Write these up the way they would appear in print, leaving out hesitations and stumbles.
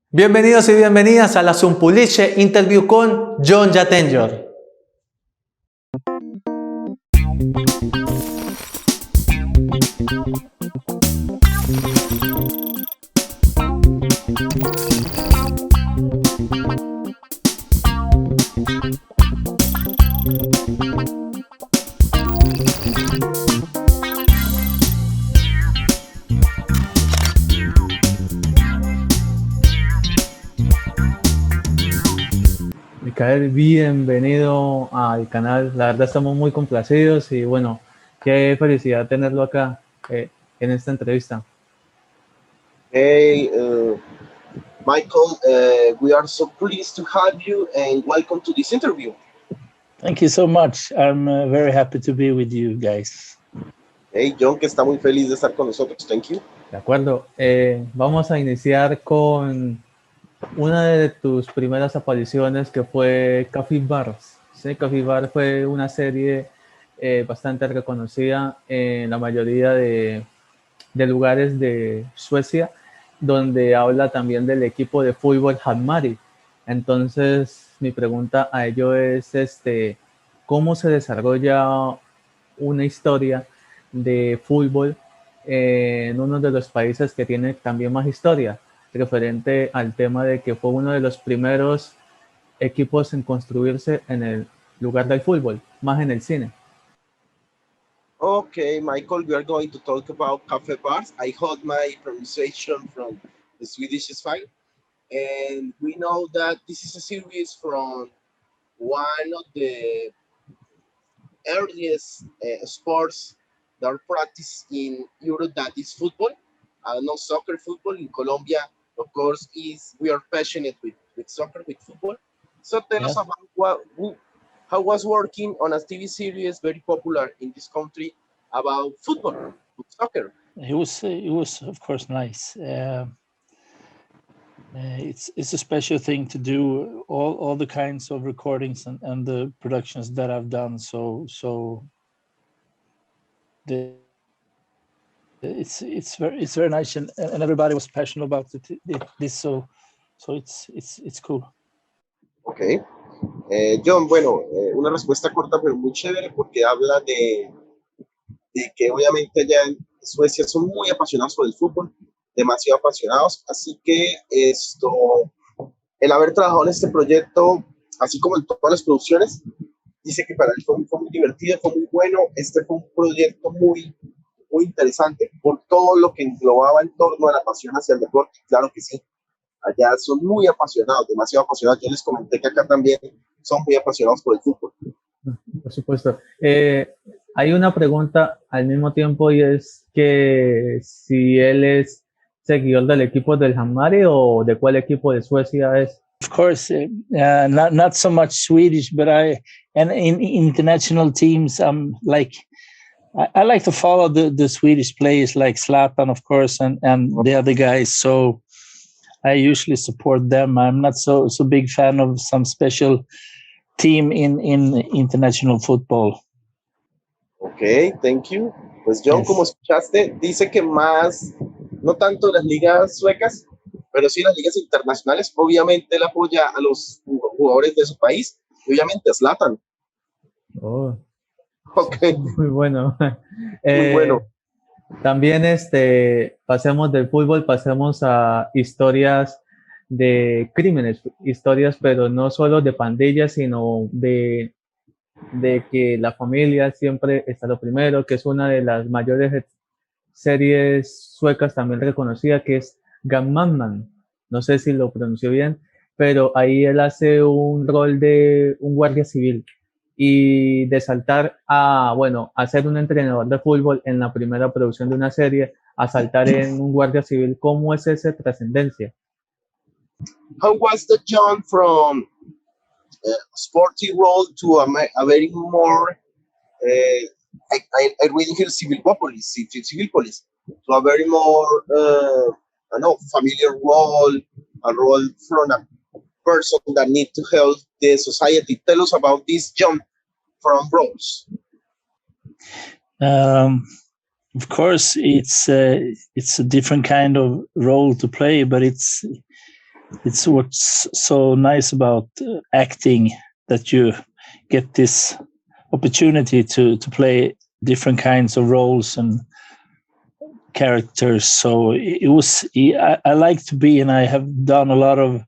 Bienvenidos y bienvenidas a la Zumpuliche Interview con John Yatenyor. Micael, bienvenido al canal. La verdad estamos muy complacidos y bueno, qué felicidad tenerlo acá en esta entrevista. Hey, Michael, we are so pleased to have you and welcome to this interview. Thank you so much. I'm very happy to be with you guys. Hey, John, que está muy feliz de estar con nosotros. Thank you. De acuerdo. Vamos a iniciar con una de tus primeras apariciones que fue Capybaras. Sí, Capybaras fue una serie bastante reconocida en la mayoría de lugares de Suecia, donde habla también del equipo de fútbol Hammarby. Entonces, mi pregunta a ello es, ¿cómo se desarrolla una historia de fútbol en uno de los países que tiene también más historia, referente al tema de que fue uno de los primeros equipos en construirse en el lugar del fútbol, más en el cine? Okay, Michael, we are going to talk about Capybaras. I hope my pronunciation from the Swedish is fine. And we know that this is a series from one of the earliest sports that are practiced in Europe, that is football. I don't know, soccer, football. In Colombia, of course, we are passionate with soccer, with football. So tell us about how was working on a TV series very popular in this country about football, soccer. It was of course nice. It's a special thing to do all the kinds of recordings and the productions that I've done. It's very nice and everybody was passionate about this. So it's cool. Okay. John, bueno, una respuesta corta pero muy chévere porque habla de que obviamente allá en Suecia son muy apasionados por el fútbol, demasiado apasionados, así que el haber trabajado en este proyecto, así como en todas las producciones, dice que para él fue muy divertido, fue muy bueno. Este fue un proyecto muy interesante por todo lo que englobaba en torno a la pasión hacia el deporte. Claro que sí, allá son muy apasionados, demasiado apasionados. Yo les comenté que acá también son muy apasionados por el fútbol. Por supuesto. Hay una pregunta al mismo tiempo y es que si él es seguidor del equipo del Hammarby o de cuál equipo de Suecia es. Of course, not so much Swedish, but in international teams, I'm like, I like to follow the Swedish players like Zlatan, of course, and the other guys. So I usually support them. I'm not so big fan of some special team in international football. Okay, thank you. Pues John, como escuchaste, dice que más, no tanto las ligas suecas, pero sí las ligas internacionales. Obviamente él apoya a los jugadores de su país y obviamente a Zlatan. Oh, okay. Muy bueno. Muy bueno. También pasemos del fútbol, pasemos a historias de crímenes, historias, pero no solo de pandillas, sino de que la familia siempre está lo primero, que es una de las mayores series suecas también reconocida, que es Gammanman. No sé si lo pronunció bien, pero ahí él hace un rol de un guardia civil y de saltar a ser un entrenador de fútbol en la primera producción de una serie, a saltar en un guardia civil. ¿Cómo es esa trascendencia? How was the jump from a sporty role to a very more I really hear civil police, to a very more I know, familiar role, a role from a person that need to help the society. Tell us about this jump from roles. Of course, it's a different kind of role to play, but it's it's what's so nice about acting, that you get this opportunity to play different kinds of roles and characters. So it was, I like to be, and I have done a lot of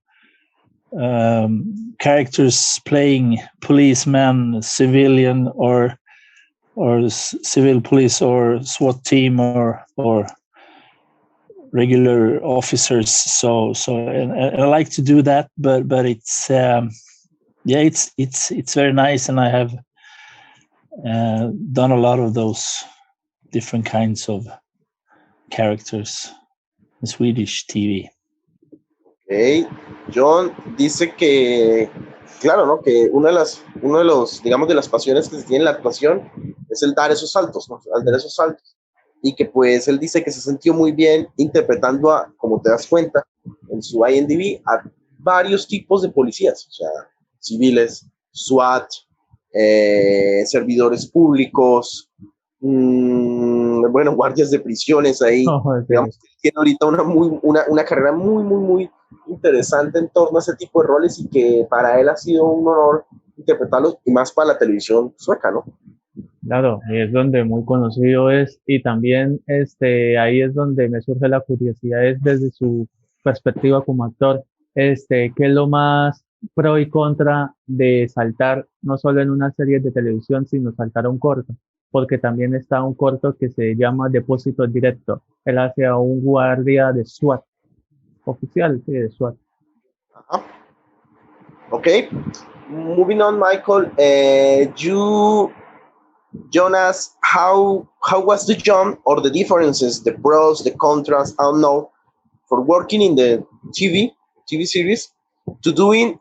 characters playing policeman, civilian, or civil police, or SWAT team, or regular officers. So and I like to do that, but it's it's very nice, and I have done a lot of those different kinds of characters in Swedish TV. Okay. John dice que, claro, ¿no? Que uno de los, digamos, de las pasiones que se tiene en la actuación es el dar esos saltos, ¿no? Al dar esos saltos. Y que pues él dice que se sintió muy bien interpretando a, como te das cuenta, en su IMDb, a varios tipos de policías, o sea, civiles, SWAT, servidores públicos, bueno, guardias de prisiones ahí. Digamos que tiene ahorita una carrera muy interesante en torno a ese tipo de roles, y que para él ha sido un honor interpretarlos, y más para la televisión sueca, ¿no? Claro, y es donde muy conocido es, y también ahí es donde me surge la curiosidad, es desde su perspectiva como actor, ¿qué es lo más pro y contra de saltar no solo en una serie de televisión, sino saltar a un corto? Porque también está un corto que se llama Depósito Directo. Él hace a un guardia de SWAT, oficial, sí, de SWAT. Uh-huh. Okay, moving on, Michael. Jonas, how was the jump, or the differences, the pros, the contras, I don't know, for working in the TV series to doing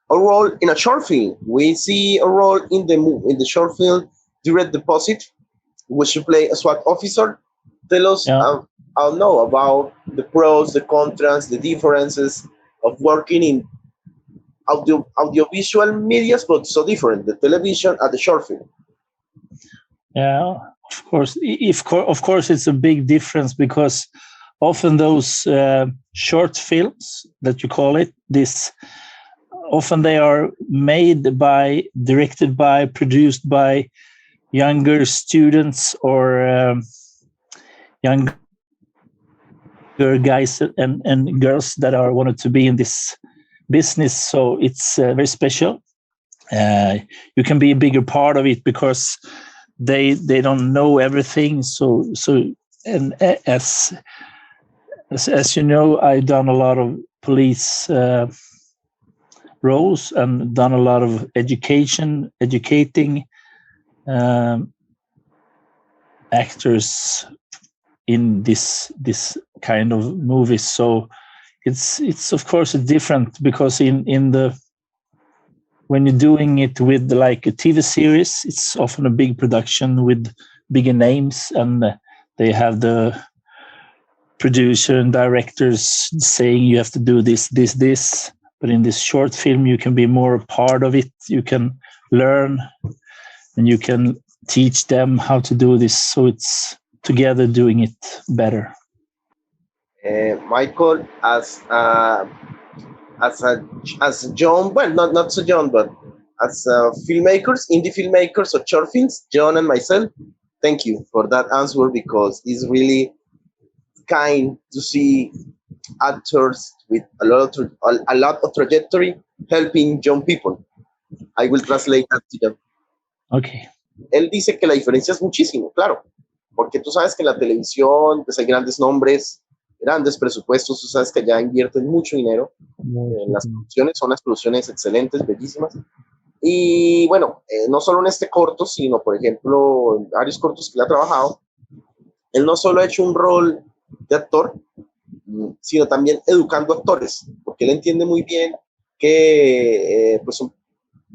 a role in a short film? We see a role in the short film Direct Deposit, which you play a SWAT officer. Tell us, I don't know, about the pros, the contras, the differences of working in audiovisual medias, but so different, the television and the short film. Yeah, of course. Of course, it's a big difference, because often those short films that you call it, often they are made by, directed by, produced by younger students, or younger guys and girls that are wanted to be in this business. So it's very special. You can be a bigger part of it, because they don't know everything. So and as you know, I've done a lot of police roles, and done a lot of educating actors in this kind of movies. So it's of course different, because when you're doing it with like a TV series, it's often a big production with bigger names, and they have the producer and directors saying you have to do this. But in this short film, you can be more a part of it. You can learn, and you can teach them how to do this. So it's together doing it better. Michael, as John, well, not so John, but as filmmakers, indie filmmakers of short films, John and myself, thank you for that answer, because it's really kind to see actors with a lot of trajectory helping young people. I will translate that to them. Okay. Él dice que la diferencia es muchísimo, claro, porque tú sabes que en la televisión pues hay grandes nombres, grandes presupuestos, tú sabes que allá invierten mucho dinero en las producciones, son las producciones excelentes, bellísimas. Y bueno, no solo en este corto, sino por ejemplo en varios cortos que él ha trabajado, él no solo ha hecho un rol de actor, sino también educando actores, porque él entiende muy bien que pues son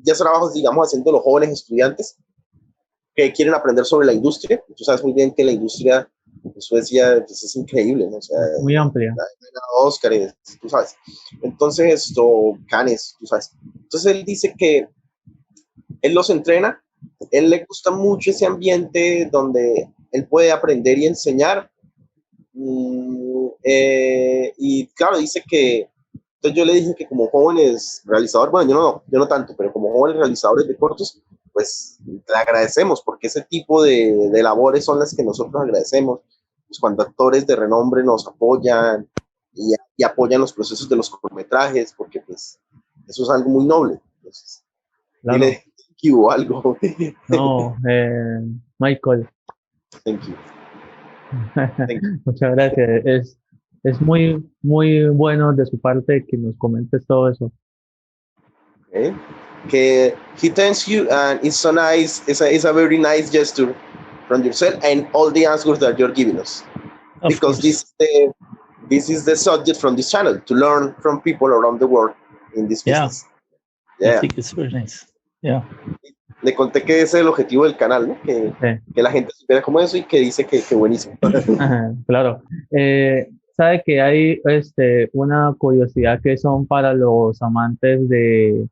ya trabajos, digamos, haciendo los jóvenes estudiantes que quieren aprender sobre la industria. Tú sabes muy bien que la industria en Suecia pues, es increíble, ¿no? O sea, muy amplia. Oscar, tú sabes. Entonces, Cannes, tú sabes. Entonces él dice que él los entrena, él le gusta mucho ese ambiente donde él puede aprender y enseñar. Y claro, dice que Entonces yo le dije que como jóvenes realizadores, bueno, yo no tanto, pero como jóvenes realizadores de cortos, pues le agradecemos, porque ese tipo de labores son las que nosotros agradecemos. Pues cuando actores de renombre nos apoyan y apoyan los procesos de los cortometrajes, porque pues eso es algo muy noble. Entonces, Claro. dile thank you o algo. No, Michael, Thank you. Thank you. muchas gracias. Es muy, muy bueno de su parte que nos comentes todo eso. Okay. Que he thanks you, and it's so nice. It's a very nice gesture from yourself and all the answers that you're giving us. Of Because course. this is the subject from this channel, to learn from people around the world in this business. I think it's very nice. Yeah. Le conté que ese es el objetivo del canal, ¿no? Que la gente supiera como eso y que dice que buenísimo. Claro. Sabe que hay una curiosidad que son para los amantes de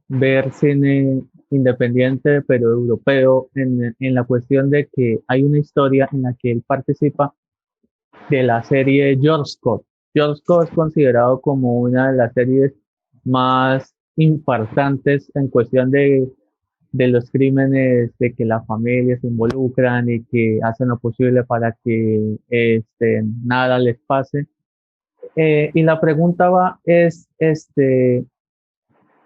ver cine independiente pero europeo en la cuestión de que hay una historia en la que él participa de la serie George Scott. George Scott es considerado como una de las series más impactantes en cuestión de los crímenes, de que las familias se involucran y que hacen lo posible para que nada les pase. Y la pregunta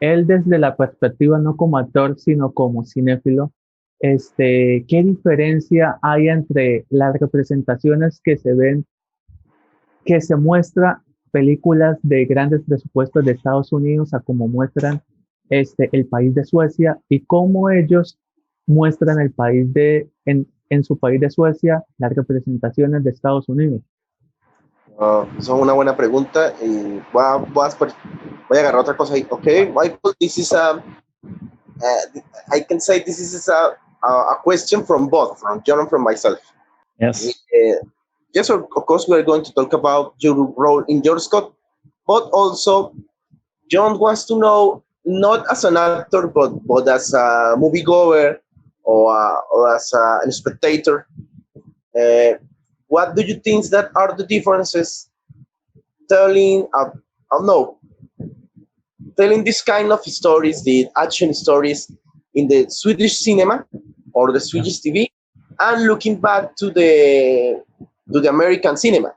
él desde la perspectiva no como actor, sino como cinéfilo, ¿qué diferencia hay entre las representaciones que se ven, que se muestra películas de grandes presupuestos de Estados Unidos a cómo muestran el país de Suecia y cómo ellos muestran el país en su país de Suecia las representaciones de Estados Unidos? Eso es una buena pregunta y voy a agarrar otra cosa ahí. Okay, Michael, this is I can say this is a question from both, from John and from myself. Yes. Yes, of course, we are going to talk about your role in George Scott, but also John wants to know, not as an actor, but as a moviegoer or as a spectator, what do you think that are the differences telling, telling this kind of stories, the action stories in the Swedish cinema or the Swedish TV, and looking back to the American cinema?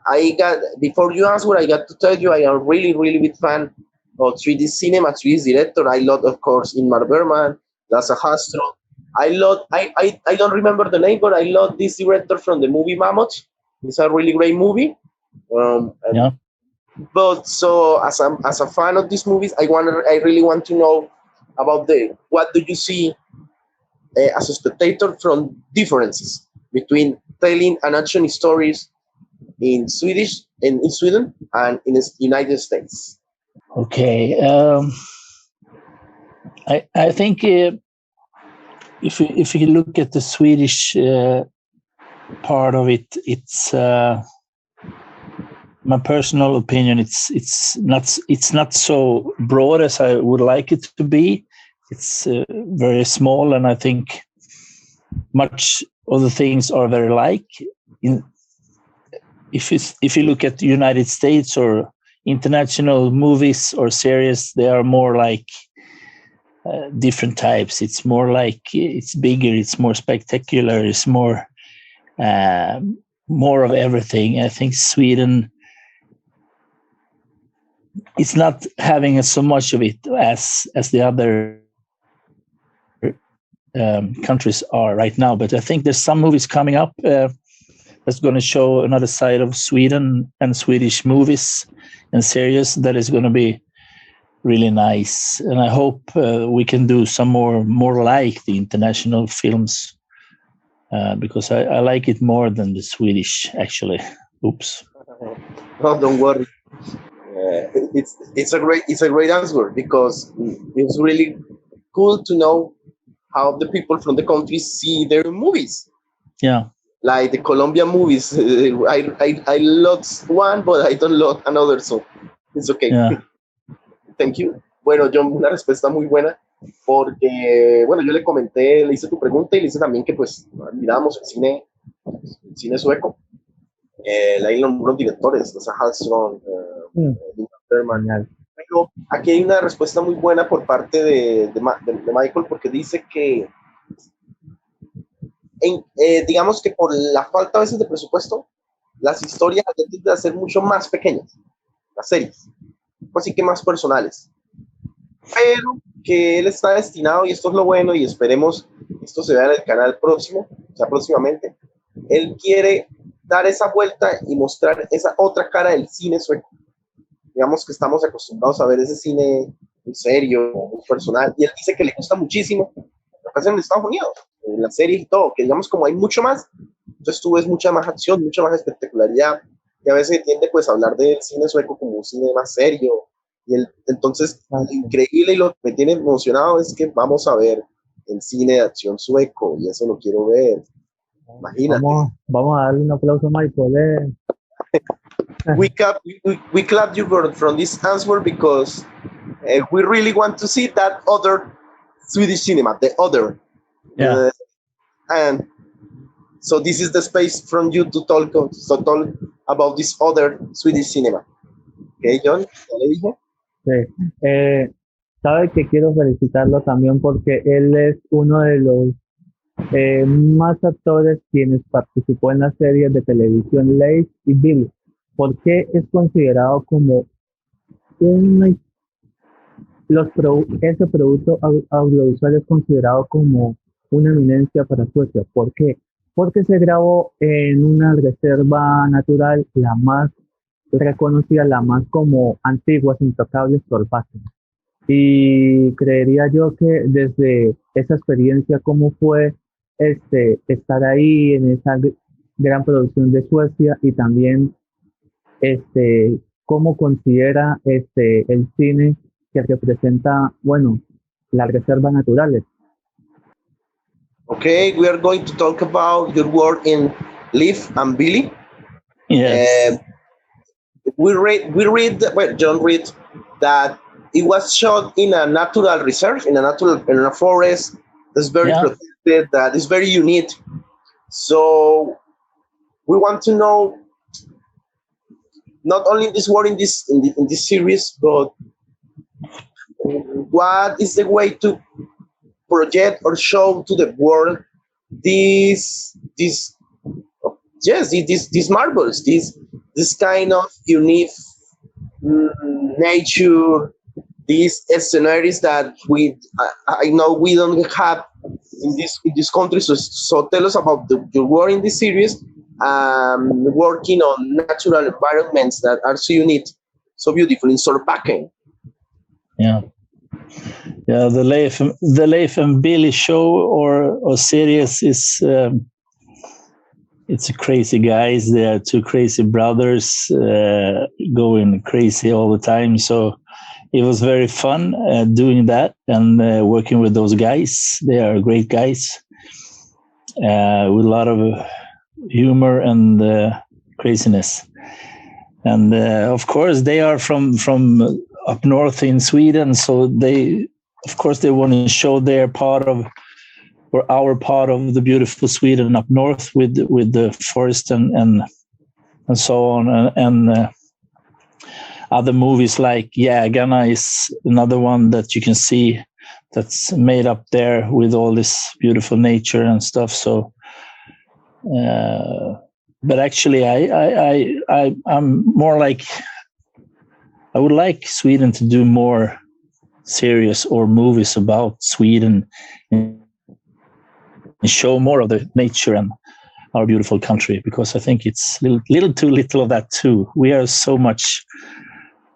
Before you answer, I got to tell you I am really, really big fan of 3D cinema, 3D director. I love, of course, Ingmar Bergman, Lasse Hallström. I don't remember the name, but I love this director from the movie Mammoth. It's a really great movie. Yeah. But so as a fan of these movies, I really want to know about what do you see as a spectator from differences between telling an action stories in Sweden and in the United States. Okay. I think if you look at the Swedish part of it, it's my personal opinion. It's not so broad as I would like it to be. It's very small, and I think much of the things are very like. If you look at the United States or international movies or series, they are more like different types. It's more like it's bigger, it's more spectacular, it's more of everything. I think Sweden, it's not having so much of it as the other countries are right now. But I think there's some movies coming up that's going to show another side of Sweden and Swedish movies and series that is going to be really nice. And I hope we can do some more like the international films because I like it more than the Swedish, actually. Oops. No, don't worry. It's a great answer, because it's really cool to know how the people from the country see their movies. Yeah. Like the Colombian movies, I love one, but I don't love another, so it's okay. Yeah. Thank you. Bueno, John, una respuesta muy buena, porque, bueno, yo le hice tu pregunta y le hice también que, pues, mirábamos el cine sueco. Ahí los directores, Lasse Hallström, Bergman. Pero aquí hay una respuesta muy buena por parte de Michael, porque dice que digamos que por la falta a veces de presupuesto, las historias tienden a ser mucho más pequeñas, las series, así que más personales. Pero que él está destinado, y esto es lo bueno, y esperemos que esto se vea en el canal próximo, o sea, próximamente, él quiere dar esa vuelta y mostrar esa otra cara del cine sueco. Digamos que estamos acostumbrados a ver ese cine muy serio, muy personal, y él dice que le gusta muchísimo lo que hacen en Estados Unidos, en la serie y todo, que digamos como hay mucho más, entonces tú ves mucha más acción, mucha más espectacularidad, y a veces tiende pues a hablar del cine sueco como un cine más serio, y entonces lo increíble y lo que me tiene emocionado es que vamos a ver el cine de acción sueco, y eso lo quiero ver. Imagínate. Vamos a darle un aplauso a Michael. We clap you from this answer because we really want to see that other Swedish cinema, the other. Yeah. And so this is the space from you to talk about this other Swedish cinema. Okay, John, ¿ya le dije? Sí. Sabe que quiero felicitarlo también porque él es uno de los más actores quienes participó en las series de televisión Leif y Bill. ¿Por qué es considerado como ese producto audiovisual es considerado como una eminencia para Suecia? ¿Por qué? Porque se grabó en una reserva natural, la más reconocida, la más como antigua, Intocables Torvasson. Y creería yo que desde esa experiencia, cómo fue estar ahí en esa gran producción de Suecia, y también cómo considera el cine que representa, bueno, las reservas naturales. Okay, we are going to talk about your work in Leif and Billy. Yes. John read that it was shot in a natural reserve, in a forest that's very protected, that is very unique. So we want to know not only this work in this series, but what is the way to project or show to the world these marvels, this kind of unique nature, these scenarios that I know we don't have in this country. So tell us about your work in this series, working on natural environments that are so unique, so beautiful in Solbakken. Yeah, the Leif and Billy show or series is it's a crazy guys. They are two crazy brothers going crazy all the time. So it was very fun doing that and working with those guys. They are great guys with a lot of humor and craziness. And of course, they are from up north in Sweden, so they want to show their part of, or our part of, the beautiful Sweden up north with the forest and so on, and other movies like Jägarna is another one that you can see that's made up there with all this beautiful nature and stuff. So, but actually, I'm more like, I would like Sweden to do more series or movies about Sweden and show more of the nature and our beautiful country, because I think it's little too little of that too. We are so much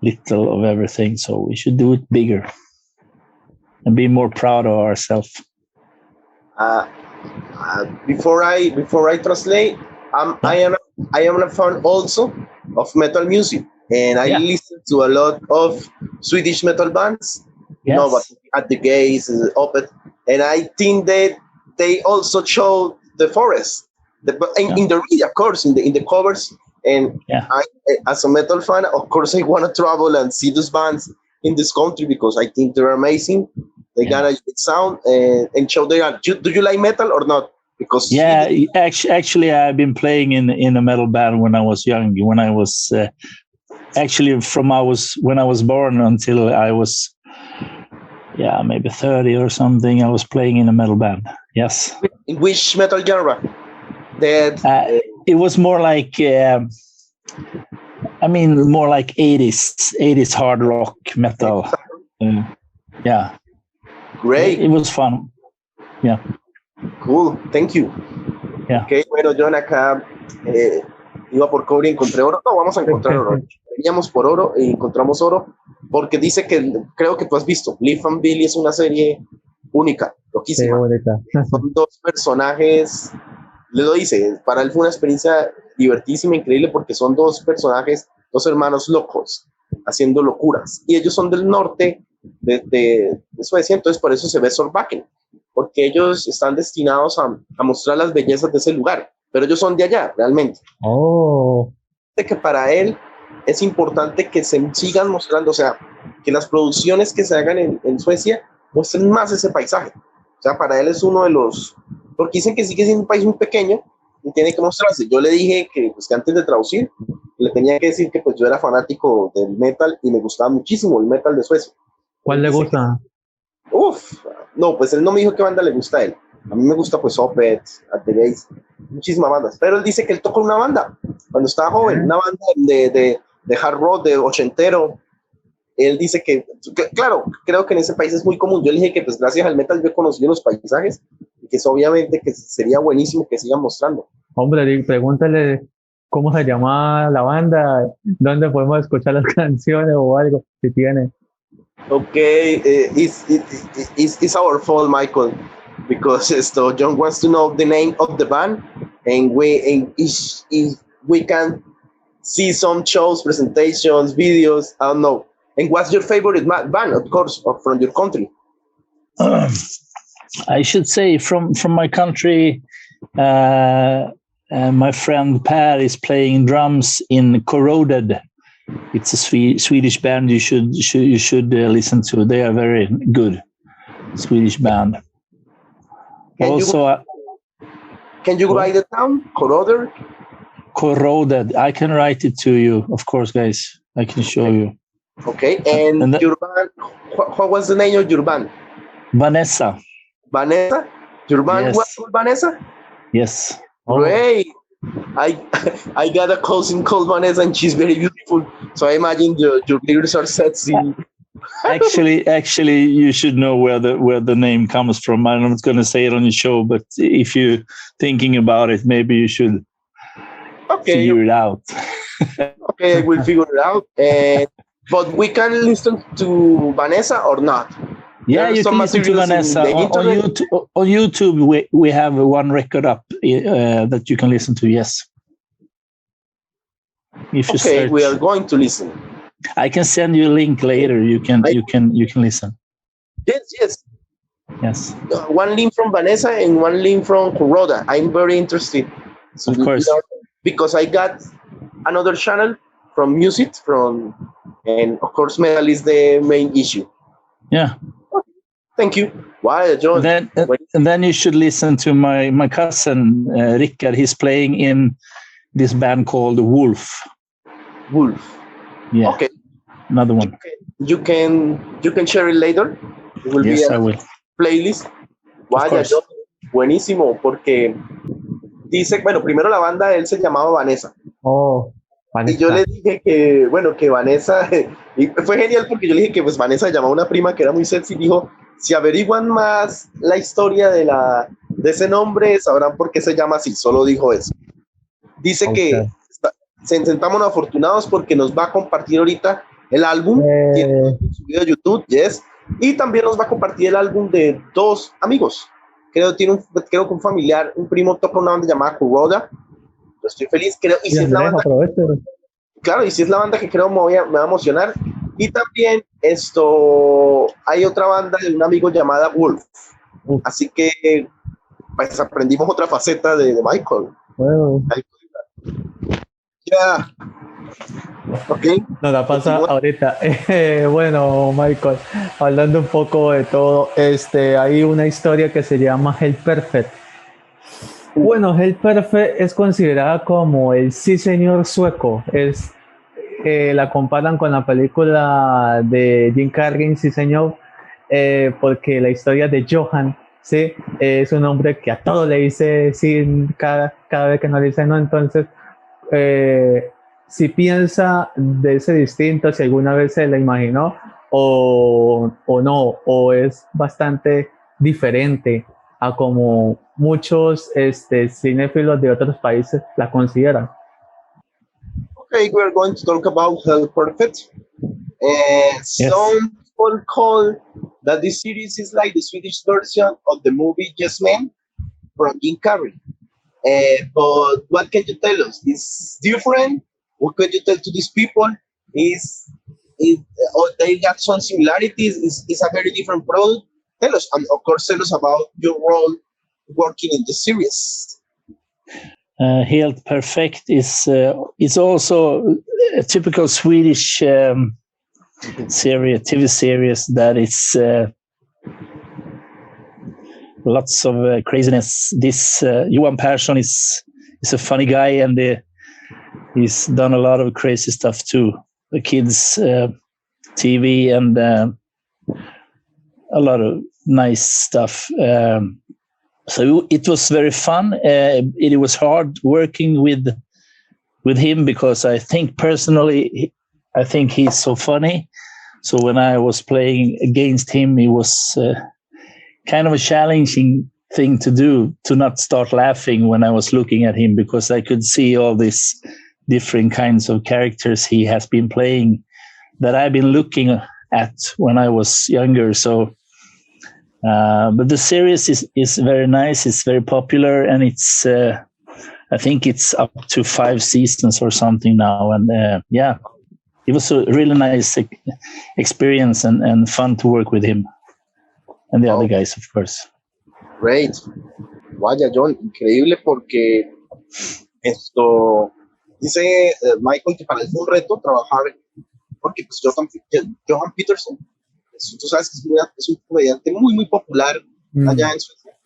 little of everything, so we should do it bigger and be more proud of ourselves. Before I translate, I am a fan also of metal music, and I listen to a lot of Swedish metal bands. Yes. You know, but at the Gates, Opeth, and I think that they also show the forest, in the video, of course, in the covers. And I, as a metal fan, of course, I want to travel and see those bands in this country because I think they're amazing. They got a good sound and show they are. Do you like metal or not? Because actually, I've been playing in a metal band when I was young. When I was actually from when I was born until I was maybe 30 or something, I was playing in a metal band. Yes. In which metal genre? It was more like more like 80s hard rock metal. Yeah. Great. It was fun. Yeah. Cool. Thank you. Yeah. Ok, bueno, John, acá iba por cobre y encontré oro. No, vamos a encontrar oro. Veníamos por oro y encontramos oro porque dice que, creo que tú has visto, Leaf and Billy es una serie única, loquísima. Sí, bonita. Son dos personajes, le lo dice, para él fue una experiencia divertísima, increíble, porque son dos personajes, dos hermanos locos, haciendo locuras. Y ellos son del norte de Suecia, entonces por eso se ve Solbakken, porque ellos están destinados a mostrar las bellezas de ese lugar, pero ellos son de allá, realmente. Oh. De que para él es importante que se sigan mostrando, o sea, que las producciones que se hagan en Suecia muestren más ese paisaje. O sea, para él es uno de los, porque dicen que sigue siendo un país muy pequeño y tiene que mostrarse. Yo le dije que, pues, que antes de traducir, le tenía que decir que pues yo era fanático del metal y me gustaba muchísimo el metal de Suecia. ¿Cuál le gusta? No, pues él no me dijo qué banda le gusta a él. A mí me gusta pues Opeth, At The Gates, muchísimas bandas. Pero él dice que él tocó una banda cuando estaba joven, una banda de hard rock, de ochentero. Él dice que, claro, creo que en ese país es muy común. Yo le dije que pues gracias al metal yo he conocido los paisajes y que eso obviamente que sería buenísimo que sigan mostrando. Hombre, pregúntale cómo se llama la banda, dónde podemos escuchar las canciones o algo, si tiene. Okay, it's our fault, Michael, because John wants to know the name of the band, and if we can see some shows, presentations, videos, I don't know. And what's your favorite band, of course, from your country? I should say from my country, my friend Per is playing drums in Corroded. It's a Swedish band you should listen to. They are very good, Swedish band. Can you write it down? Corroded? Corroded. I can write it to you, of course, guys. I can show you. Okay, and your band, what was the name of your band? Vanessa. Vanessa? Your band was called Vanessa? Yes. Great. I got a cousin called Vanessa and she's very beautiful. So I imagine your lyrics are sexy. Actually, you should know where the name comes from. I'm not going to say it on the show, but if you're thinking about it, maybe you should figure it out. Okay, I will figure it out. But we can listen to Vanessa or not? Yeah, you can listen to Vanessa on YouTube. We have one record up that you can listen to. Yes. If you search, we are going to listen. I can send you a link later. You can listen. Yes. One link from Vanessa and one link from Kuroda. I'm very interested. Of course. Because I got another channel from music and of course metal is the main issue. Yeah. Thank you. Why, John? And then you should listen to my cousin Rickard. He's playing in this band called Wolf. Yeah. Okay. Another one. You can share it later. It will yes, be I will. Playlist. Vaya, John. Buenísimo, porque dice, bueno, primero la banda de él se llamaba Vanessa. Oh. Vanessa. Y yo le dije que Vanessa, y fue genial porque yo le dije que pues Vanessa llamaba a una prima que era muy sexy y dijo, si averiguan más la historia de ese nombre, sabrán por qué se llama así, solo dijo eso. Dice que se sentamos afortunados porque nos va a compartir ahorita el álbum, tiene subido a YouTube, y también nos va a compartir el álbum de dos amigos. Creo que un familiar, un primo toca una banda llamada Kuroda. Yo estoy feliz, creo, y si es la banda, claro, y si es la banda que creo me va a emocionar. Y también hay otra banda de un amigo llamada Wolf. Así que pues aprendimos otra faceta de Michael. Wow. Ya. Ok. Nos la pasa ahorita. Bueno, Michael, hablando un poco de todo, hay una historia que se llama Hell Perfect. Bueno, Hell Perfect es considerada como el sí señor sueco. la comparan con la película de Jim Carrey, sí señor, porque la historia de Johan, sí, es un hombre que a todo le dice sí cada vez que no le dice no, entonces si piensa de ese distinto, si alguna vez se la imaginó o no, o es bastante diferente a como muchos cinéfilos de otros países la consideran. Okay, we are going to talk about Hell Perfect. Some people call that this series is like the Swedish version of the movie Yes Man from Jim Carrey. But what can you tell us? Is different? What can you tell to these people? Or they got some similarities? Is a very different product? Tell us, and of course, tell us about your role working in the series. Helt Perfect is also a typical Swedish TV series that is lots of craziness. This Johan Persson is a funny guy, and he's done a lot of crazy stuff too. The kids TV and a lot of nice stuff. So it was very fun. It was hard working with him because I think personally, I think he's so funny. So when I was playing against him, it was kind of a challenging thing to do, to not start laughing when I was looking at him, because I could see all these different kinds of characters he has been playing that I've been looking at when I was younger. So but the series is very nice. It's very popular, and it's I think it's up to 5 seasons or something now. And yeah, it was a really nice experience and fun to work with him and the other guys, of course. Great. Vaya, John, increíble, porque esto dice Michael que para él fue un reto trabajar, porque pues Johan Peterson, tú sabes que es un comediante muy, muy popular allá en Suecia.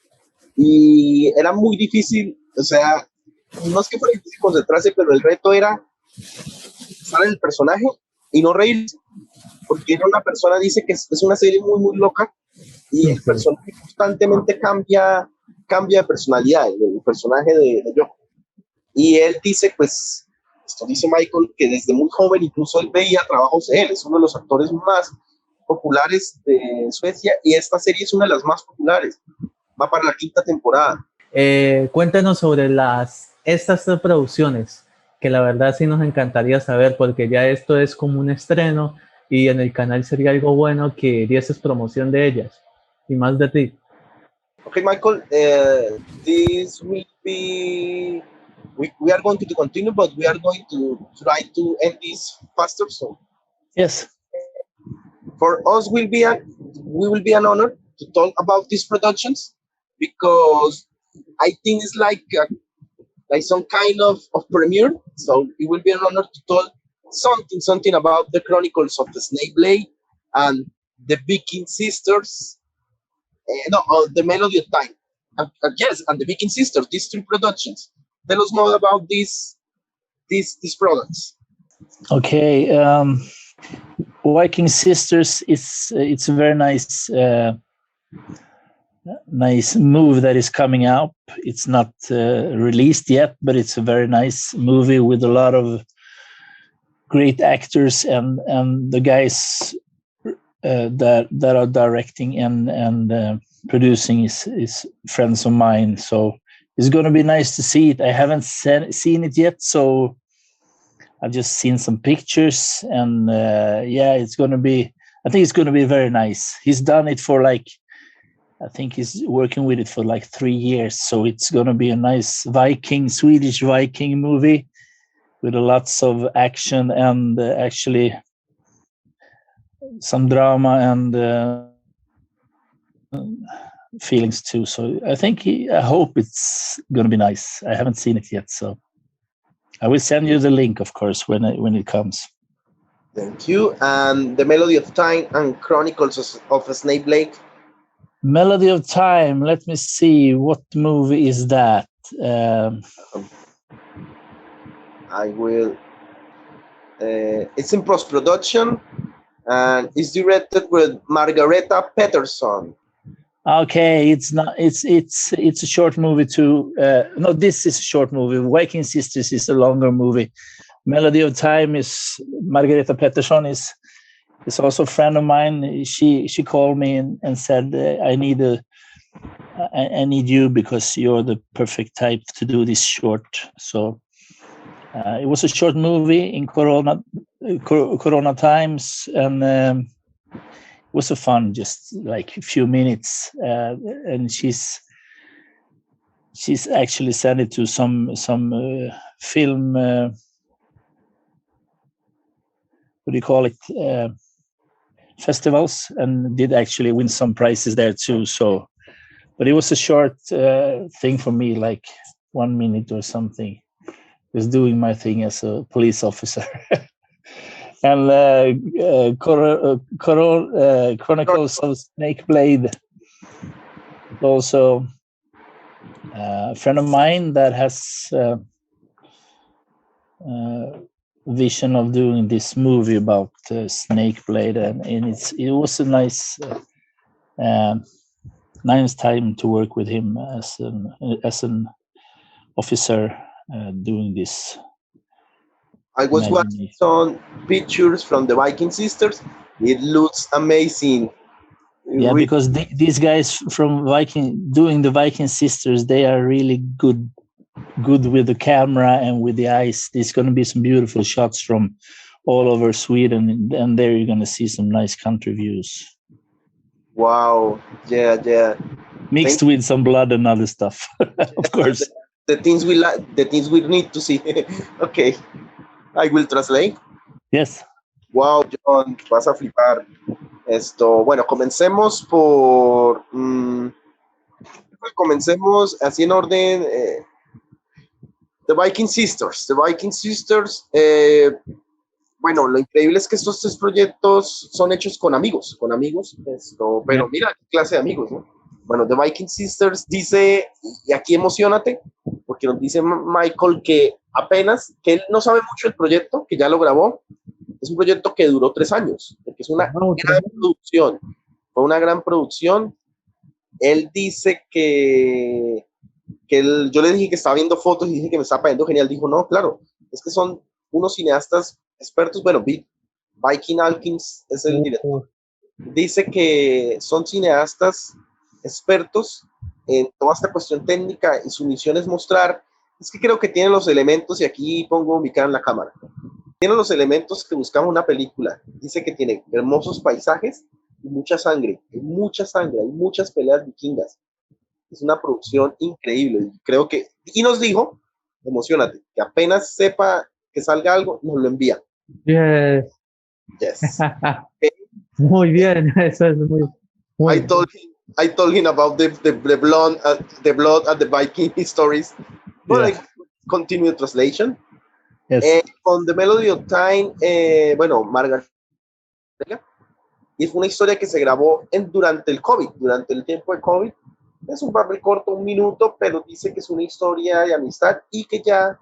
Y era muy difícil, o sea, no es que fuera difícil concentrarse, pero el reto era estar en el personaje y no reírse, porque era una persona, dice que es una serie muy, muy loca, y el personaje constantemente cambia de personalidad, el personaje de Johan. Y él dice, pues, esto dice Michael, que desde muy joven incluso él veía trabajos de él, es uno de los actores más populares de Suecia, y esta serie es una de las más populares. Va para la 5ª temporada. Cuéntanos sobre estas 3 producciones, que la verdad sí nos encantaría saber, porque ya esto es como un estreno y en el canal sería algo bueno que dieses promoción de ellas y más de ti. Okay, Michael, this will be we are going to continue, but we are going to try to end this faster. So yes, for us we will be an honor to talk about these productions, because I think it's like some kind of premiere. So it will be an honor to talk something about the Chronicles of the Snake Blade and the Viking Sisters. The Melody of Time. Yes, and the Viking Sisters. These 3 productions. Tell us more about these products. Okay, Viking Sisters it's a very nice nice movie that is coming out. It's not released yet, but it's a very nice movie with a lot of great actors, and the guys that are directing and producing is friends of mine. So it's going to be nice to see it. I haven't seen it yet, so I've just seen some pictures, and yeah, I think it's going to be very nice. He's done it for I think he's working with it for 3 years. So it's going to be a nice Swedish Viking movie with lots of action and actually some drama and feelings too. So I hope it's going to be nice. I haven't seen it yet, so I will send you the link, of course, when it comes. Thank you. And the Melody of Time and Chronicles of a Snake Blade. Melody of Time. Let me see. What movie is that? I will. It's in post-production and it's directed with Margareta Peterson. Okay, it's not. It's a short movie too. No, this is a short movie. Viking Sisters is a longer movie. Melody of Time is Margareta Peterson is also a friend of mine. She called me and said I need you because you're the perfect type to do this short. So it was a short movie in Corona times, and it was a fun, just like a few minutes. And she's actually sent it to some film. What do you call it? Festivals, and did actually win some prizes there too. So, but it was a short thing for me, like 1 minute or something. Was doing my thing as a police officer. And Chronicles of Snakeblade. Also, a friend of mine that has vision of doing this movie about Snakeblade, and it was a nice time to work with him as an officer doing this. I was watching some pictures from the Viking Sisters. It looks amazing. Yeah, because these guys from doing the Viking Sisters, they are really good with the camera and with the eyes. There's going to be some beautiful shots from all over Sweden, and there you're going to see some nice country views. Wow! Yeah. Mixed with some blood and other stuff, of course. The things we like, the things we need to see. Okay, I will translate. Yes. Wow, John, vas a flipar. Bueno, comencemos por. Comencemos así en orden. The Viking Sisters. The Viking Sisters. Bueno, lo increíble es que estos 3 proyectos son hechos con amigos. Pero mira qué clase de amigos, ¿no? Bueno, The Viking Sisters dice, y aquí emocionate, porque nos dice Michael que él no sabe mucho del proyecto, que ya lo grabó. Es un proyecto que duró 3 años, porque es una gran producción. Fue una gran producción. Él dice que yo le dije que estaba viendo fotos y dije que me estaba pareciendo genial. Dijo, no, claro, es que son unos cineastas expertos. Bueno, Viking Alkins es el director. Dice que son cineastas expertos en toda esta cuestión técnica y su misión es mostrar, es que creo que tienen los elementos, y aquí pongo mi cara en la cámara, tienen los elementos que buscamos en una película. Dice que tiene hermosos paisajes y mucha sangre, hay muchas peleas vikingas. Es una producción increíble, creo que, y nos dijo, emocionate, que apenas sepa que salga algo, nos lo envía. Yes. Muy bien, eso es muy I told him about the blood and the Viking stories. But I continue the translation. Yes. On the Melody of Time, bueno, Margareta, y fue una historia que se grabó durante el COVID, durante el tiempo de COVID. Es un papel corto, 1 minuto, pero dice que es una historia de amistad y que ya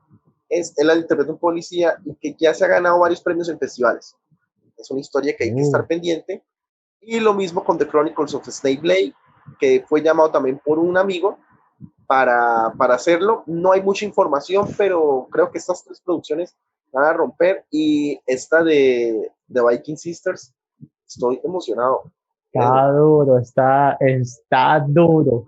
él la interpreta un policía y que ya se ha ganado varios premios en festivales. Es una historia que hay que estar pendiente. Y lo mismo con The Chronicles of Snakeblade, que fue llamado también por un amigo para hacerlo. No hay mucha información, pero creo que estas 3 producciones van a romper. Y esta de The Viking Sisters, estoy emocionado. Está duro, está duro.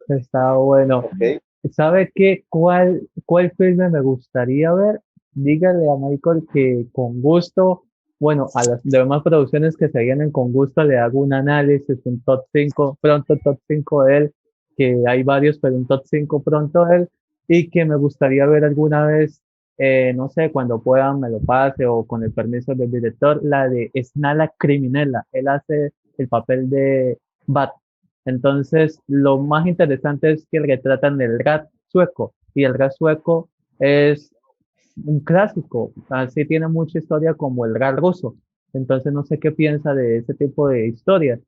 Está bueno. Okay. ¿Sabe qué? ¿Cuál filme me gustaría ver? Dígale a Michael que con gusto, bueno, a las demás producciones que se vienen con gusto le hago un análisis, un top 5, pronto top 5 de él, que hay varios, pero un top 5 pronto de él, y que me gustaría ver alguna vez, no sé, cuando puedan me lo pase o con el permiso del director, la de Snala Criminella. Él hace el papel de Bat. Entonces, lo más interesante es que retratan el rat sueco, y el rat sueco es un clásico, así tiene mucha historia como el rat ruso. Entonces, no sé qué piensa de ese tipo de historias.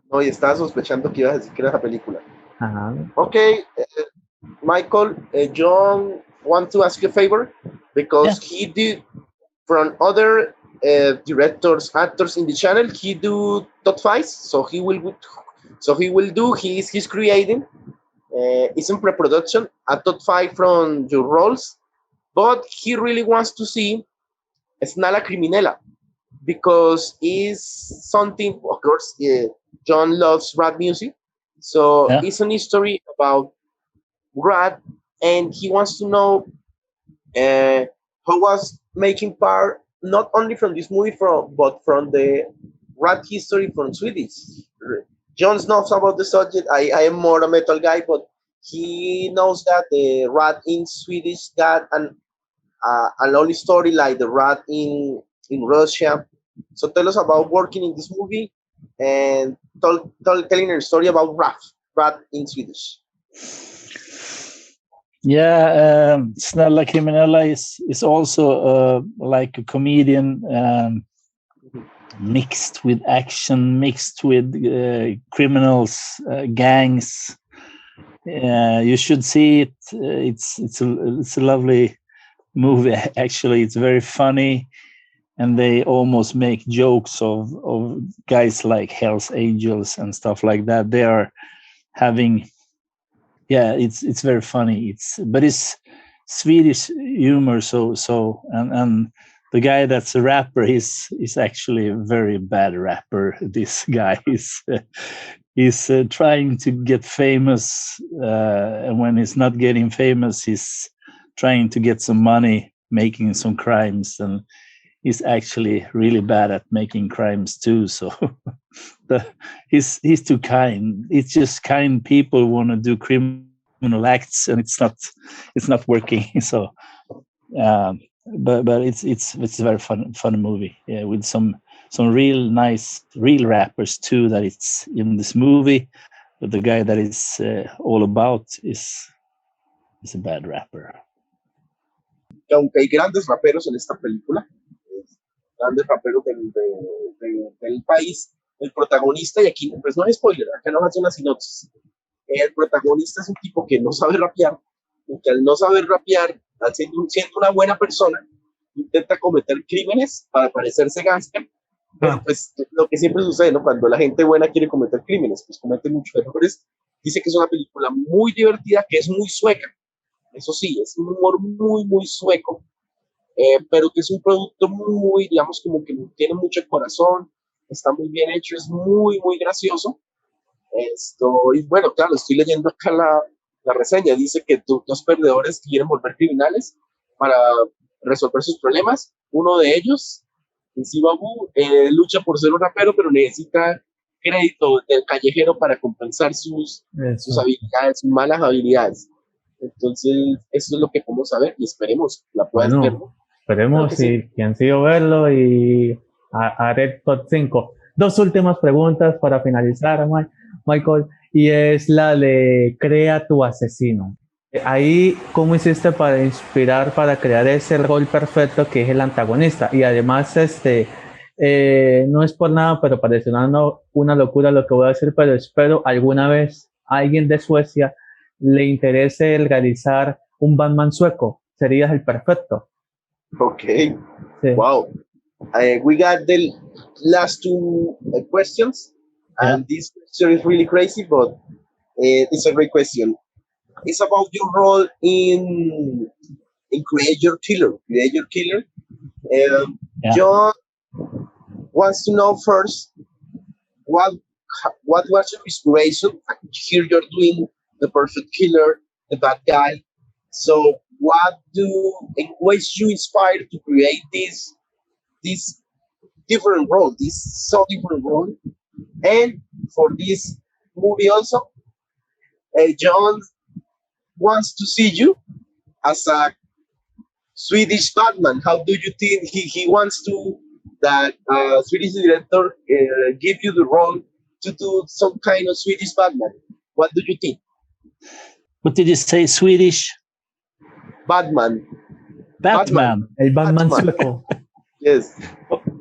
No, y estaba sospechando que ibas a decir que era la película. Ajá. Ok, Michael, John, want to ask you a favor because he did from other directors, actors in the channel. He do top fives, so he will do. He's creating. It's in pre-production a top five from your roles, but he really wants to see Snala Criminella because it's something. Of course, John loves rap music, so it's an history about rap, and he wants to know who was making part not only from this movie but from the rap history from Swedish. John knows about the subject. I am more a metal guy, but he knows that the rap in Swedish got a lonely story like the rap in Russia. So tell us about working in this movie and telling a story about rap in Swedish. Yeah, Snälla Kriminella is also like a comedian mixed with action, mixed with criminals, gangs. You should see it. It's a lovely movie. Actually, it's very funny, and they almost make jokes of guys like Hell's Angels and stuff like that. They are having. Yeah, it's very funny. But it's Swedish humor. So and the guy that's a rapper is actually a very bad rapper. This guy is trying to get famous, and when he's not getting famous, he's trying to get some money making some crimes, and he's actually really bad at making crimes too. So he's too kind. It's just kind people want to do criminal acts, and it's not working. So, but it's a very fun movie, with some real nice real rappers too. That it's in this movie, but the guy that is all about is a bad rapper. Aunque hay grandes raperos en esta película, grandes raperos del país, el protagonista, y aquí pues no es spoiler, acá no hace una sinopsis, el protagonista es un tipo que no sabe rapear, y que al no saber rapear, siendo una buena persona, intenta cometer crímenes para parecerse gángster, pero pues lo que siempre sucede, ¿no? Cuando la gente buena quiere cometer crímenes, pues comete muchos errores. Dice que es una película muy divertida, que es muy sueca. Eso sí, es un humor muy, muy sueco, pero que es un producto muy, digamos, como que tiene mucho corazón, está muy bien hecho, es muy, muy gracioso. Y bueno, claro, estoy leyendo acá la reseña, dice que dos perdedores quieren volver criminales para resolver sus problemas. Uno de ellos, Sibabu, lucha por ser un rapero, pero necesita crédito del callejero para compensar sus habilidades, sus malas habilidades. Entonces, eso es lo que podemos saber y esperemos la puedan ver. Esperemos que han sido verlo y haré top 5. Dos últimas preguntas para finalizar, Michael, y es la de crea tu asesino. Ahí, ¿cómo hiciste para inspirar, para crear ese rol perfecto que es el antagonista? Y además, no es por nada, pero parece una locura lo que voy a decir, pero espero alguna vez a alguien de Suecia le interese el realizar un Batman sueco. Serías el perfecto. Okay. Sí. Wow. We got the last two questions, and this question is really crazy, but it's a great question. It's about your role in Create Your Killer. John wants to know first what was your inspiration? Here you're doing the perfect killer, the bad guy. So in ways you inspired to create this different role, this so different role? And for this movie also, John wants to see you as a Swedish Batman. How do you think he wants to that Swedish director give you the role to do some kind of Swedish Batman? What do you think? What did you say? Swedish? Batman. El Batman sueco. Yes.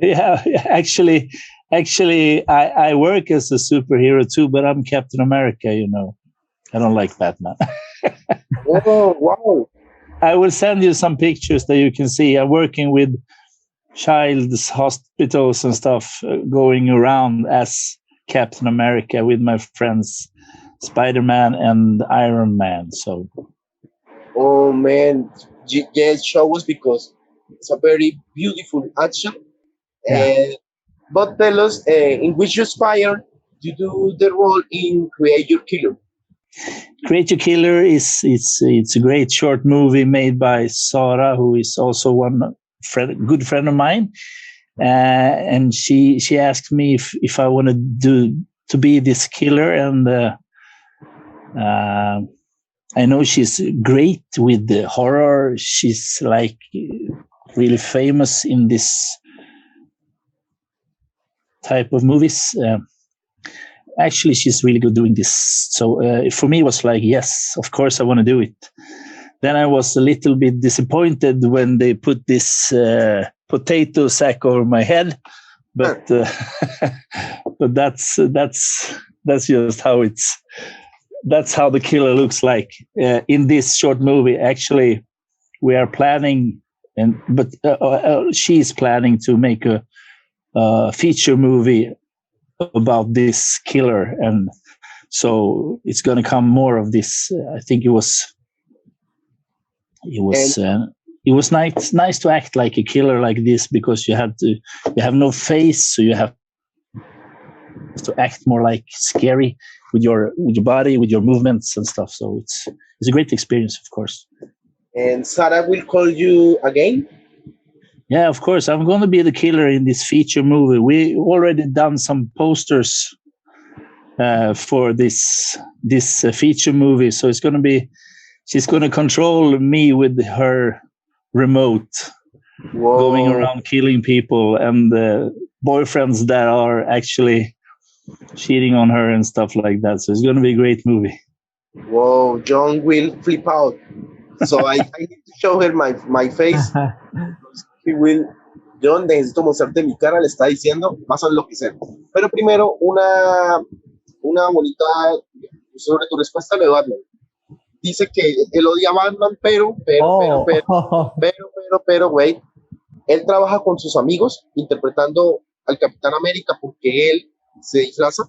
Yeah, actually, I work as a superhero too, but I'm Captain America, I don't like Batman. Oh, wow. I will send you some pictures that you can see. I'm working with child's hospitals and stuff, going around as Captain America with my friends Spider-Man and Iron Man. So, oh man, yes, show us because it's a very beautiful action. yeah. But tell us, in which you aspire to do the role in Create Your Killer. Create Your Killer is it's a great short movie made by Sara, who is also good friend of mine, and she asked me if I want to be this killer, and I know she's great with the horror. She's like really famous in this type of movies. Actually, she's really good doing this. So for me, it was like, yes, of course, I want to do it. Then I was a little bit disappointed when they put this potato sack over my head, but but that's just how that's how the killer looks like in this short movie. Actually, we are planning, but she's planning to make a feature movie about this killer, and so it's going to come more of this. I think it was nice to act like a killer like this, because you have no face, so you have to act more like scary with your body, with your movements and stuff. So it's a great experience, of course. And Sara will call you again? Yeah, of course. I'm going to be the killer in this feature movie. We already done some posters for this feature movie. So it's going to be, she's going to control me with her remote. Whoa. Going around killing people, and boyfriends that are actually cheating on her and stuff like that. So it's going to be a great movie. Whoa, John will flip out. So I need to show her my face. He will. John, necesito mostrarte mi cara, le está diciendo, vas a enloquecer. Pero primero, una bonita sobre tu respuesta de Batman. Dice que él odia a Batman, pero, güey, él trabaja con sus amigos interpretando al Capitán América, porque él se disfraza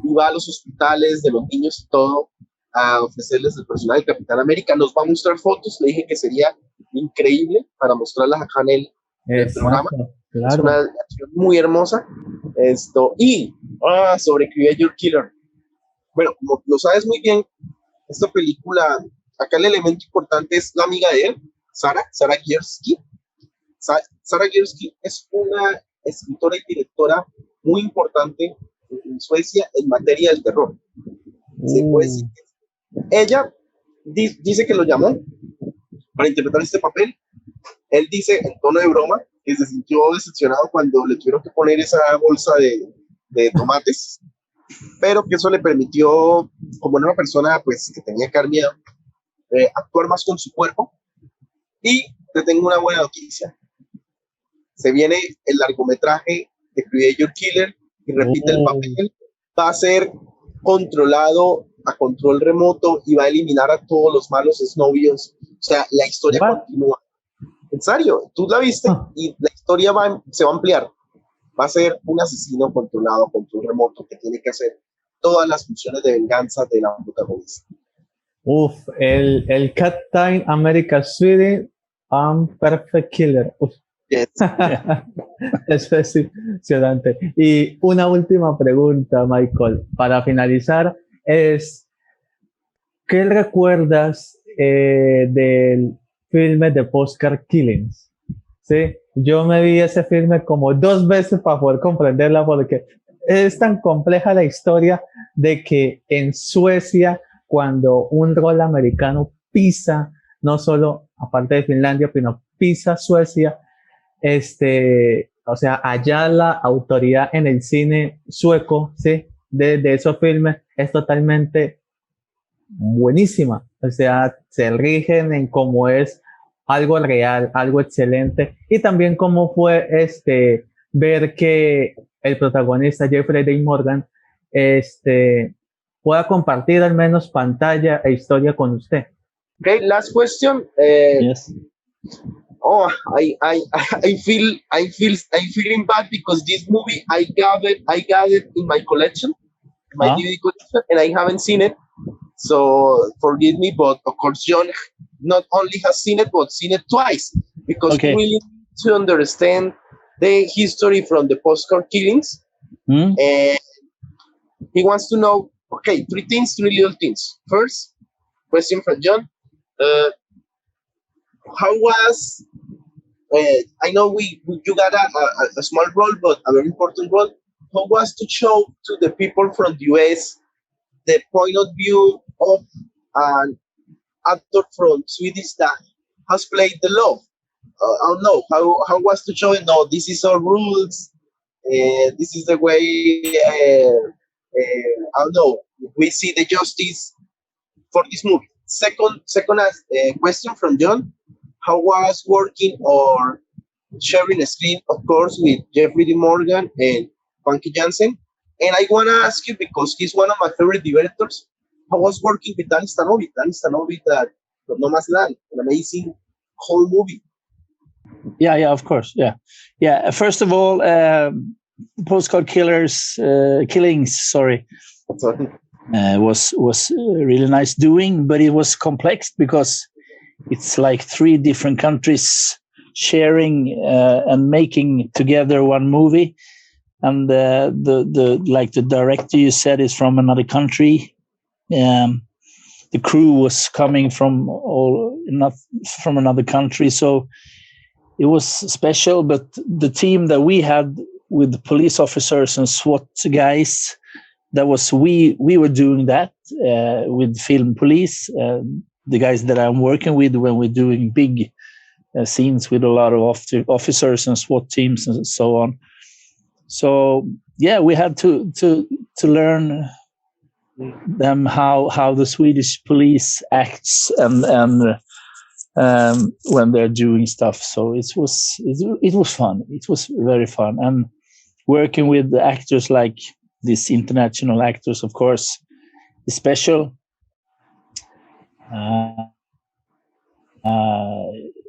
y va a los hospitales de los niños y todo a ofrecerles el personal del Capitán América. Nos va a mostrar fotos, le dije que sería increíble para mostrarlas acá en el programa. Claro. Es una acción muy hermosa. Sobre Create Your Killer. Bueno, como lo sabes muy bien, esta película, acá el elemento importante es la amiga de él, Sara Giersky. Sara Giersky es una escritora y directora muy importante en Suecia en materia del terror. Se puede decir que ella dice que lo llamó para interpretar este papel. Él dice en tono de broma que se sintió decepcionado cuando le tuvieron que poner esa bolsa de tomates, pero que eso le permitió, como era una persona pues que tenía que dar miedo, actuar más con su cuerpo. Y te tengo una buena noticia. Se viene el largometraje de Create Your Killer y repite el papel. Va a ser controlado a control remoto y va a eliminar a todos los malos exnovios. O sea, la historia continúa. En serio, tú la viste y la historia se va a ampliar. Va a ser un asesino controlado a control remoto que tiene que hacer todas las funciones de venganza de la protagonista. El Captain America Sweden Perfect Killer. Yes. Impresionante. Y una última pregunta, Michael, para finalizar, es ¿qué recuerdas del filme de Postcard Killings? ¿Sí? Yo me vi ese filme como 2 veces para poder comprenderla, porque es tan compleja la historia de que en Suecia, cuando un rol americano pisa, no solo aparte de Finlandia, sino pisa Suecia, o sea, allá la autoridad en el cine sueco, ¿sí? de esos filmes es totalmente buenísima. O sea, se rigen en cómo es algo real, algo excelente, y también cómo fue ver que el protagonista Jeffrey Dean Morgan pueda compartir al menos pantalla e historia con usted. Okay, last question. Yes. Oh, I'm feeling bad because this movie I got it in my collection, my DVD collection, and I haven't seen it. So forgive me, but of course John not only has seen it but seen it twice because he really needs to understand the history from the postcard killings, and he wants to know. Okay, three little things. First, question from John. How was I know you got a small role, but a very important role. How was to show to the people from the US the point of view of an actor from Swedish that has played the law? I don't know how was to show it. No, this is our rules. This is the way. I don't know. We see the justice for this movie. Second question from John. How was working or sharing a screen, of course, with Jeffrey D. Morgan and Funky Jansen? And I want to ask you, because he's one of my favorite directors, how was working with Dan Stanovic? Dan Stanovic, from No Man's Land, an amazing whole movie. Yeah, of course. Yeah. First of all, Postcard Killings, was really nice doing, but it was complex because it's like 3 different countries sharing and making together one movie, and the director you said is from another country. The crew was coming from not from another country, so it was special. But the team that we had with the police officers and SWAT guys, that was we were doing that with Film Police, the guys that I'm working with when we're doing big scenes with a lot of officers and SWAT teams and so on. So yeah, we had to learn them how the Swedish police acts and when they're doing stuff. So it was fun. It was very fun, and working with the actors like these international actors, of course, is special.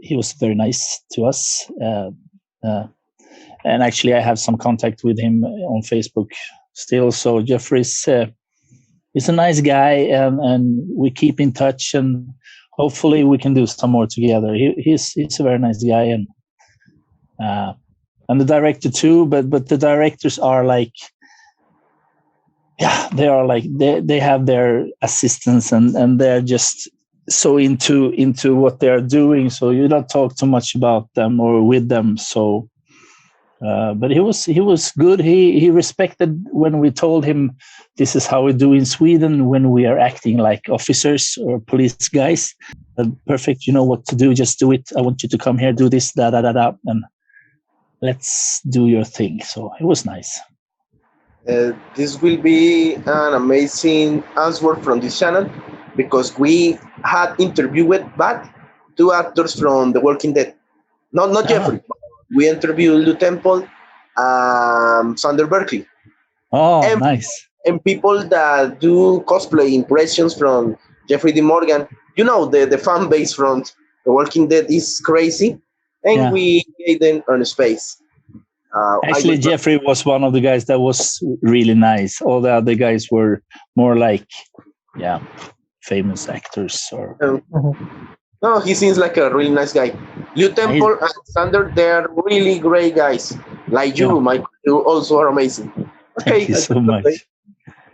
He was very nice to us, and actually I have some contact with him on Facebook still. So Jeffrey's he's a nice guy, and we keep in touch, and hopefully we can do some more together. He's a very nice guy, and the director too. But the directors are like, yeah, they are like they have their assistants, and they're just so into what they are doing. So you don't talk too much about them or with them. So, but he was good. He respected when we told him this is how we do in Sweden when we are acting like officers or police guys. Perfect, you know what to do. Just do it. I want you to come here, do this, and let's do your thing. So it was nice. This will be an amazing answer from this channel, because we had interviewed back 2 actors from The Walking Dead. Not Jeffrey. We interviewed Lou Temple, Sander Berkeley. Oh, nice. And people that do cosplay impressions from Jeffrey D. Morgan. You know, the fan base from The Walking Dead is crazy. And we gave them on space. Actually, Jeffrey was one of the guys that was really nice. All the other guys were more like, famous actors. No, he seems like a really nice guy. Lou Temple and Sander, they're really great guys. Like you, Michael, you also are amazing. Okay, thank you so much.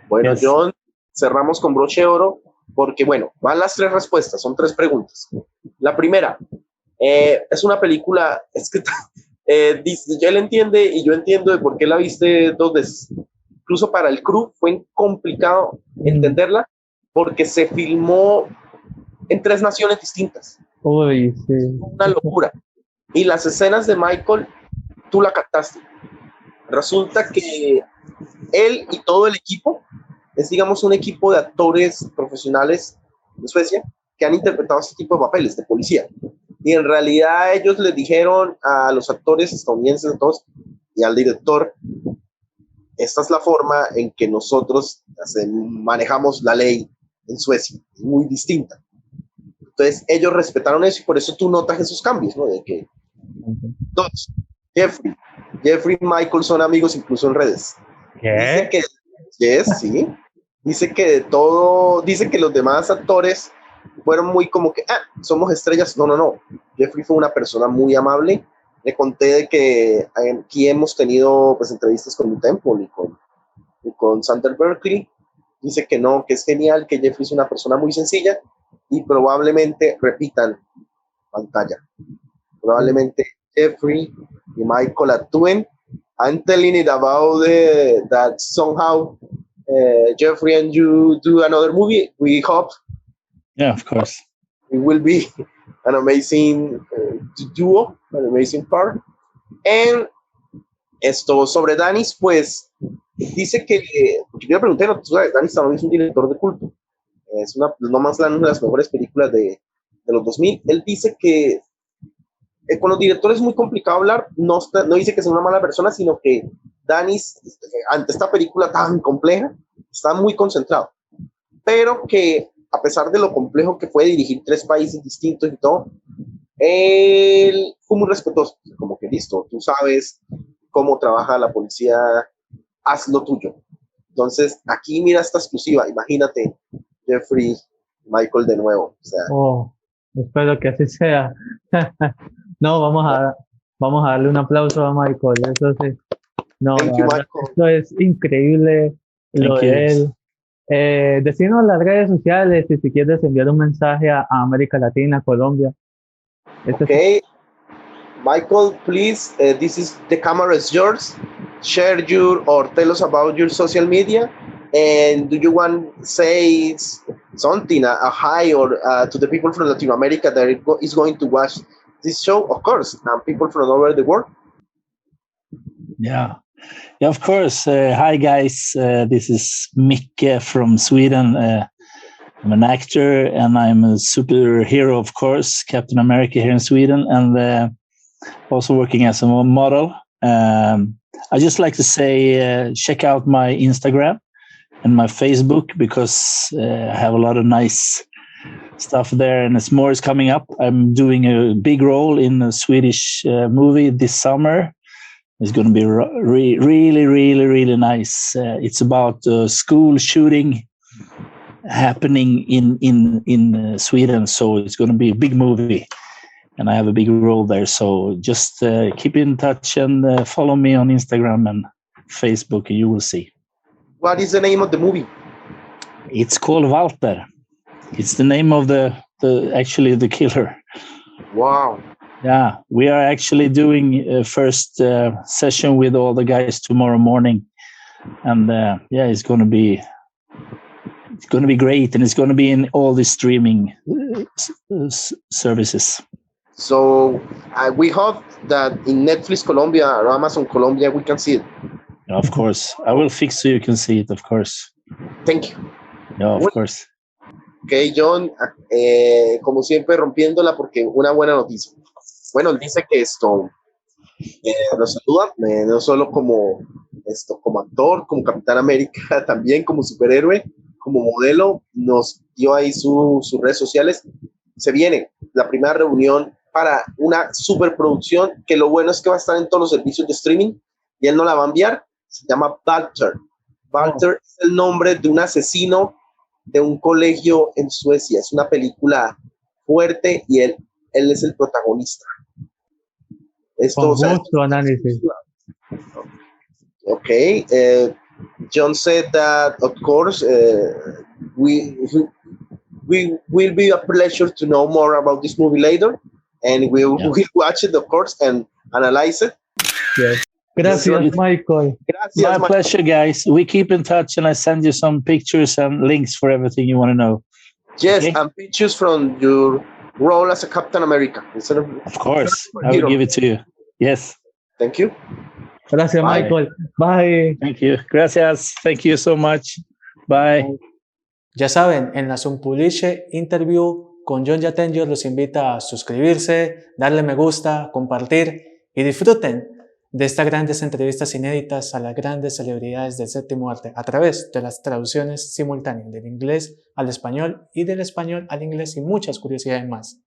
Bueno, John, cerramos con broche de oro, porque bueno, van las 3 respuestas, son 3 preguntas. La primera, es una película, es que él entiende y yo entiendo de por qué la viste 2 veces. Incluso para el crew fue complicado entenderla, porque se filmó en 3 naciones distintas. Uy, sí. Una locura. Y las escenas de Michael, tú la captaste. Resulta que él y todo el equipo es, digamos, un equipo de actores profesionales de Suecia que han interpretado este tipo de papeles de policía. Y en realidad ellos les dijeron a los actores estadounidenses a todos, y al director, esta es la forma en que nosotros manejamos la ley en Suecia, muy distinta. Entonces ellos respetaron eso y por eso tú notas esos cambios, ¿no? De que dos, Jeffrey y Michael son amigos incluso en redes. Dice que, sí, dice que de todo, dice que los demás actores fueron muy como que, somos estrellas. No. Jeffrey fue una persona muy amable. Le conté de que aquí hemos tenido pues entrevistas con New Temple y con Sander Berkeley. Dice que no, que es genial, que Jeffrey es una persona muy sencilla y probablemente repitan pantalla. Probablemente Jeffrey y Michael actúen. I'm telling it about that somehow Jeffrey and you do another movie. We hope. Yeah, of course. It will be an amazing duo, an amazing pair. And esto sobre Danis, pues dice que, porque yo le pregunté, no, tú sabes, Danis también es un director de culto. Es una de las mejores películas de los 2000. Él dice que con los directores es muy complicado hablar, no dice que es una mala persona, sino que Danis, ante esta película tan compleja, está muy concentrado, pero que a pesar de lo complejo que fue dirigir 3 países distintos y todo, él fue muy respetuoso, como que listo, tú sabes cómo trabaja la policía, haz lo tuyo. Entonces, aquí mira esta exclusiva, imagínate, Jeffrey, Michael de nuevo. O sea, espero que así sea. No, vamos a darle un aplauso a Michael, eso sí. No, esto es increíble lo de él. Decinos las redes sociales y si quieres enviar un mensaje a América Latina, Colombia. Okay, Michael, please, the camera is yours. Share or tell us about your social media. And do you want to say something, a hi or to the people from Latin America that is going to watch this show? Of course, and people from all over the world. Yeah, of course. Hi, guys. This is Micke from Sweden. I'm an actor and I'm a superhero, of course, Captain America here in Sweden, and also working as a model. I just like to say, check out my Instagram and my Facebook because I have a lot of nice stuff there, and more is coming up. I'm doing a big role in a Swedish movie this summer. It's going to be really nice. It's about a school shooting happening in Sweden, so it's going to be a big movie, and I have a big role there. So just keep in touch and follow me on Instagram and Facebook, and you will see. What is the name of the movie? It's called Walter. It's the name of the killer. Wow. Yeah, we are actually doing a first session with all the guys tomorrow morning, and it's going to be great, and it's going to be in all the streaming services. So we hope that in Netflix Colombia or Amazon Colombia we can see it. Of course, I will fix so you can see it. Of course. Thank you. No, of course. Okay, John, como siempre rompiéndola porque una buena noticia. Bueno, él dice que esto nos saluda, no solo como actor, como Capitán América, también como superhéroe, como modelo, nos dio ahí sus redes sociales. Se viene la primera reunión para una superproducción, que lo bueno es que va a estar en todos los servicios de streaming y él no la va a enviar. Se llama Walter. Walter es el nombre de un asesino de un colegio en Suecia. Es una película fuerte y él es el protagonista. Con mucho análisis. Okay. John said that, of course, we will be a pleasure to know more about this movie later, and we'll watch it, of course, and analyze it. Yes. Gracias, Michael. My pleasure, guys. We keep in touch, and I send you some pictures and links for everything you want to know. Yes, okay? And pictures from your role as a Captain America. Of course, I will give it to you. Yes. Thank you. Gracias, bye. Michael. Bye. Thank you. Gracias. Thank you so much. Bye. Ya saben, en la Sunpuliche Interview con John Yatengel los invita a suscribirse, darle me gusta, compartir y disfruten de estas grandes entrevistas inéditas a las grandes celebridades del séptimo arte a través de las traducciones simultáneas del inglés al español y del español al inglés y muchas curiosidades más.